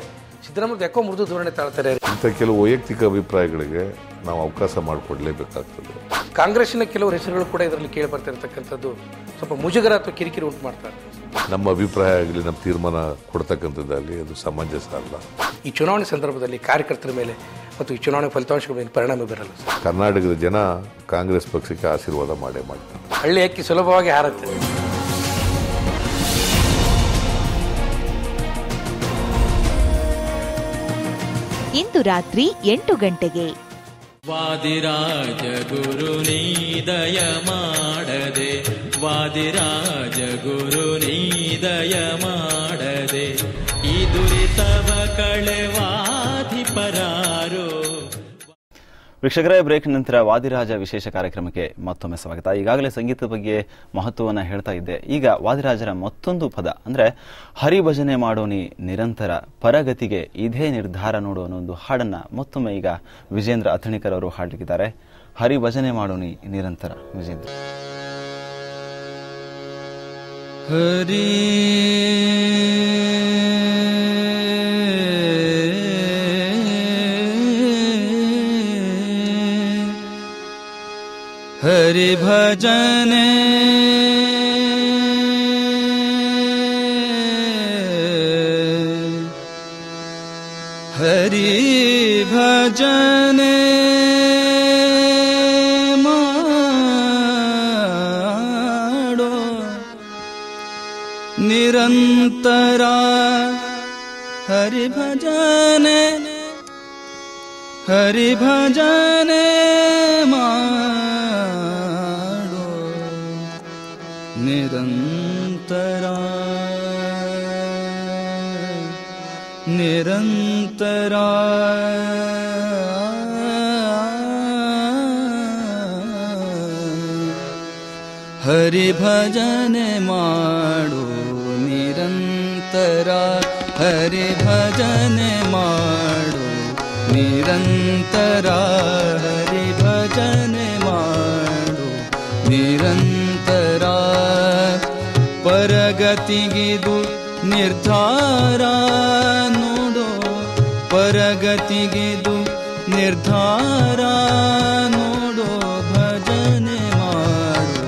ಸಿದ್ದರಾಮಯ್ಯ ಯಾಕೋ ಮೃದು ಧೋರಣೆ ತಾಳ್ತಾರೆ. ಇಂಥ ಕೆಲವು ವೈಯಕ್ತಿಕ ಅಭಿಪ್ರಾಯಗಳಿಗೆ ನಾವು ಅವಕಾಶ ಮಾಡಿಕೊಡ್ಲೇಬೇಕಾಗ್ತದೆ. ಕಾಂಗ್ರೆಸ್ಸಿನ ಕೆಲವು ಹೆಸರುಗಳು ಕೂಡ ಇದರಲ್ಲಿ ಕೇಳಿ ಬರ್ತಿರ್ತಕ್ಕಂಥದ್ದು ಸ್ವಲ್ಪ ಮುಜುಗರ ಅಥವಾ ಕಿರಿಕಿರಿ ಉಂಟು ಮಾಡ್ತಾರೆ. ನಮ್ಮ ಅಭಿಪ್ರಾಯ ಆಗಲಿ, ನಮ್ಮ ತೀರ್ಮಾನ ಕೊಡ್ತಕ್ಕಂಥದ್ದಾಗಲಿ ಅದು ಸಮಂಜಸ ಅಲ್ಲ. ಈ ಚುನಾವಣೆ ಸಂದರ್ಭದಲ್ಲಿ ಕಾರ್ಯಕರ್ತರ ಮೇಲೆ ಮತ್ತು ಈ ಚುನಾವಣೆ ಫಲಿತಾಂಶಗಳ ಮೇಲೆ ಪರಿಣಾಮ ಬೀರಲ್ಲ. ಕರ್ನಾಟಕದ ಜನ ಕಾಂಗ್ರೆಸ್ ಪಕ್ಷಕ್ಕೆ ಆಶೀರ್ವಾದ ಮಾಡೇ ಮಾಡ್ತಾರೆ. ಹಳ್ಳಿ ಅಕ್ಕಿ ಸುಲಭವಾಗಿ ಹಾರುತ್ತೆ. ಇಂದು ರಾತ್ರಿ 8 ಗಂಟೆಗೆ ವಾದಿರಾಜ ಗುರು ನೀದಯ ಮಾಡದೆ, ವಾದಿರಾಜ ಗುರು ನೀದಯ ಮಾಡದೆ, ಈ ದುರಿತವ ಕಳೆವಾಧಿಪರಾರೋ. ವೀಕ್ಷಕರೇ, ಬ್ರೇಕ್ ನಂತರ ವಾದಿರಾಜ ವಿಶೇಷ ಕಾರ್ಯಕ್ರಮಕ್ಕೆ ಮತ್ತೊಮ್ಮೆ ಸ್ವಾಗತ. ಈಗಾಗಲೇ ಸಂಗೀತದ ಬಗ್ಗೆ ಮಹತ್ವವನ್ನು ಹೇಳ್ತಾ ಇದ್ದೆ. ಈಗ ವಾದಿರಾಜರ ಮತ್ತೊಂದು ಪದ ಅಂದ್ರೆ ಹರಿಭಜನೆ ಮಾಡೋನಿ ನಿರಂತರ, ಪರಗತಿಗೆ ಇದೇ ನಿರ್ಧಾರ ನೋಡು ಅನ್ನೋ ಒಂದು ಹಾಡನ್ನ ಮತ್ತೊಮ್ಮೆ ಈಗ ವಿಜೇಂದ್ರ ಅಥಣಿಕರ್ ಅವರು ಹಾಡಲಿದ್ದಾರೆ. ಹರಿಭಜನೆ ಮಾಡೋನಿ ನಿರಂತರ. ವಿಜೇಂದ್ರ. ಹರಿ हरि भजने हरि भजने माडो ನಿರಂತರ ಹರಿ ಭಜನೆ ಹರಿ ಭಜನೆ ಮಾಡೋ ನಿರಂತರ ನಿರಂತರ ಹರಿ ಭಜನೆ ಮಾಡು ನಿರಂತರ ಹರಿ ಭಜನೆ ಮಾಡು ನಿರಂತರ ಹರಿ ಭಜನೆ ಮಾಡು ನಿರಂತರ ಪರಗತಿಗಿದು ನಿರ್ಧಾರ ನೋಡೋ ಪರಗತಿಗಿದು ನಿರ್ಧಾರ ನೋಡೋ ಭಜನೆ ಮಾಡು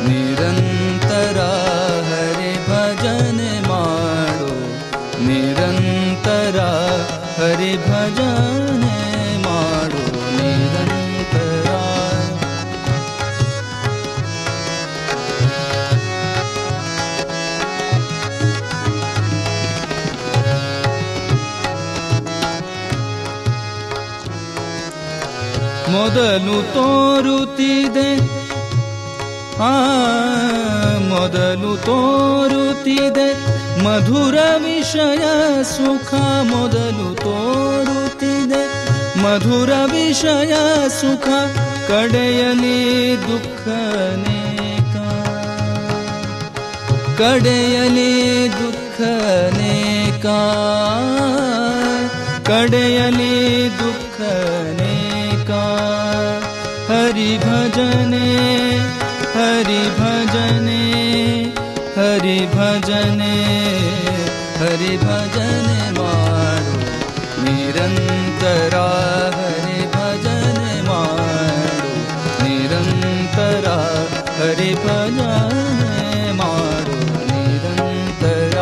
ನಿರಂತರ ಹರಿ ಭಜನೆ ಮಾಡು ನಿರಂತರ ಹರಿ ಭಜನೆ ಮಾಡು ನಿರಂತರ ಮೊದಲು ತೋರುತ್ತಿದೆ ಮೊದಲು ತೋರುತ್ತಿದೆ ಮಧುರ ವಿಷಯ ಸುಖ ಮೊದಲು ತೋರುತ್ತಿದೆ ಮಧುರ ವಿಷಯ ಸುಖ ಕಡೆಯಲಿ ದುಃಖನೇಕ ಕಡೆಯಲಿ ದುಃಖನೇಕ ಕಡೆಯಲಿ ದುಃಖನೇಕ ಹರಿ ಭಜನೆ ಹರಿ ಭಜನೆ ಹರಿ ಭಜನೆ ಹರಿ ಭಜನೆ ಮಾಡು ನಿರಂತರ ಹರಿ ಭಜನೆ ಮಾಡು ನಿರಂತರ ಹರಿ ಭಜನೆ ಮಾಡು ನಿರಂತರ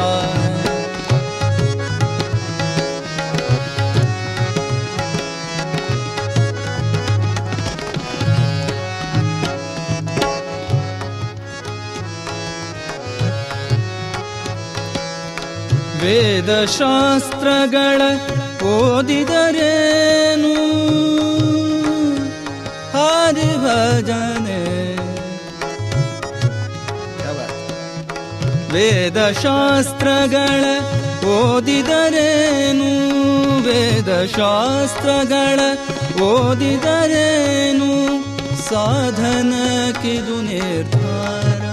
ವೇದಶಾಸ್ತ್ರಗಳ ಓದಿದರೇನು ಹರಿ ಭಜನೆ ವೇದಶಾಸ್ತ್ರಗಳ ಓದಿದರೇನು ವೇದಶಾಸ್ತ್ರಗಳ ಓದಿದರೇನು ಸಾಧನಕ್ಕಿದು ನಿರ್ಧಾರ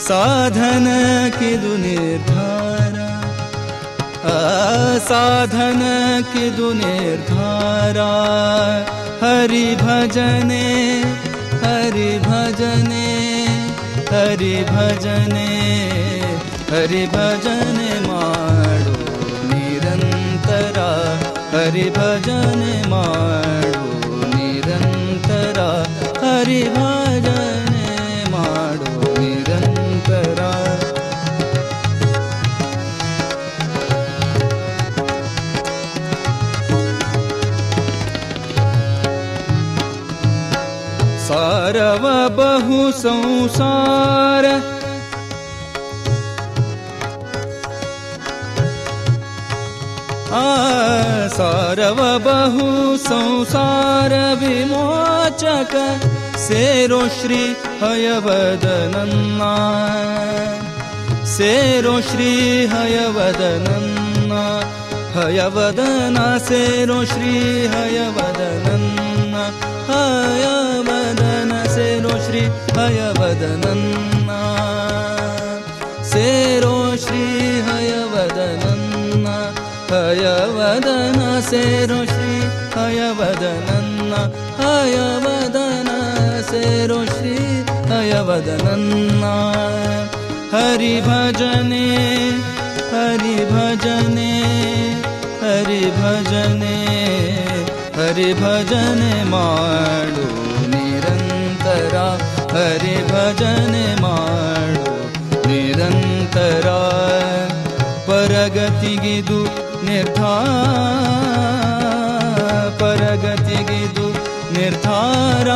ಸಾಧನಕ್ಕಿದು ನಿರ್ಧಾರ ಸಾಧನಕ್ಕಿದು ನಿರ್ಧಾರ ಹರಿ ಭಜನೆ ಹರಿ ಭಜನೆ ಹರಿ ಭಜನೆ ಹರಿ ಭಜನೆ ಮಾಡು ನಿರಂತರ ಹರಿ ಭಜನೆ ಮಾಡು ನಿರಂತರ ಹರಿ ಭಜನೆ ಮಾಡು ನಿರಂತರ ಸಾರವ ಬಹು ಸಂಸಾರ ಸಾರವ ಬಹು ಸಂಸಾರ ವಿಮೋಚಕ ಸೇರೋ ಶ್ರೀ ಹಯವದನನ್ನ ಸೇರೋ ಶ್ರೀ ಹಯವದನನ್ನ ಹಯವದನ ಸೇರೋ ಶ್ರೀ ಹಯವದನನ್ನ ಹಯವದನ ಸೇರೋ ಶ್ರೀ ಹಯವದನನ್ನ ಸೇರೋ ಶ್ರೀ ಹಯವದನನ್ನ ಹಯವದನ ಸೇರೋ ಶ್ರೀ ಹಯವದನನ್ನ ಹಯವದನ ಸೇರೋ ಶ್ರೀ ಹಯವದನನ್ನ ಹರಿ ಭಜನೆ ಹರಿ ಭಜನೆ ಹರಿ ಭಜನೆ ಹರಿ ಭಜನೆ ಮಾಡು ನಿರಂತರ ಹರಿ ಭಜನೆ ಮಾಡು ನಿರಂತರ ಪರಗತಿಗಿದು ನಿರ್ಧಾರ ಪರಗತಿಗಿದು ನಿರ್ಧಾರ